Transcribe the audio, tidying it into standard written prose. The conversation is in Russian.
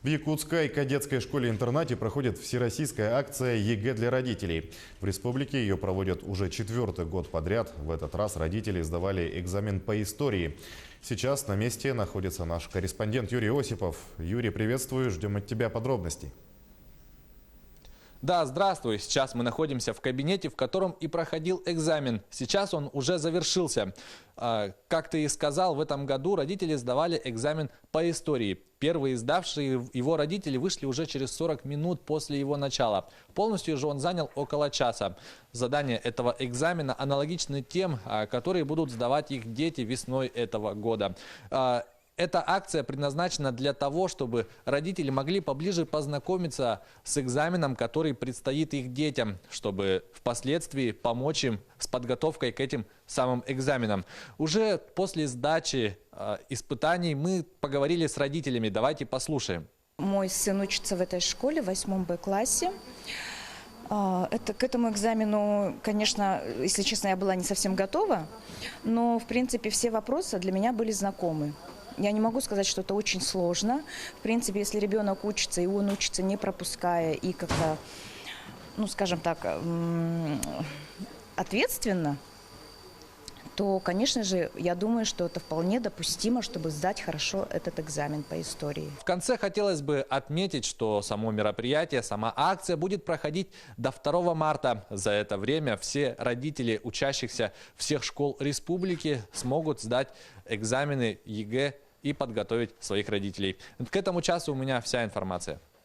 В Якутской кадетской школе-интернате проходит всероссийская акция ЕГЭ для родителей. В республике ее проводят уже 4-й год подряд. В этот раз родители сдавали экзамен по истории. Сейчас на месте находится наш корреспондент Юрий Осипов. Юрий, приветствую, ждем от тебя подробностей. Да, здравствуй. Сейчас мы находимся в кабинете, в котором и проходил экзамен. Сейчас он уже завершился. Как ты и сказал, в этом году родители сдавали экзамен по истории. Первые сдавшие его родители вышли уже через 40 минут после его начала. Полностью же он занял около часа. Задания этого экзамена аналогичны тем, которые будут сдавать их дети весной этого года. Эта акция предназначена для того, чтобы родители могли поближе познакомиться с экзаменом, который предстоит их детям, чтобы впоследствии помочь им с подготовкой к этим самым экзаменам. Уже после сдачи испытаний мы поговорили с родителями. Давайте послушаем. Мой сын учится в этой школе, в 8 Б-классе. К этому экзамену, конечно, если честно, я была не совсем готова, но, в принципе, все вопросы для меня были знакомы. Я не могу сказать, что это очень сложно. В принципе, если ребенок учится, и он учится не пропуская, и как-то, ну, скажем так, ответственно, то, конечно же, я думаю, что это вполне допустимо, чтобы сдать хорошо этот экзамен по истории. В конце хотелось бы отметить, что само мероприятие, сама акция будет проходить до 2 марта. За это время все родители учащихся всех школ республики смогут сдать экзамены ЕГЭ и подготовить своих родителей. К этому часу у меня вся информация.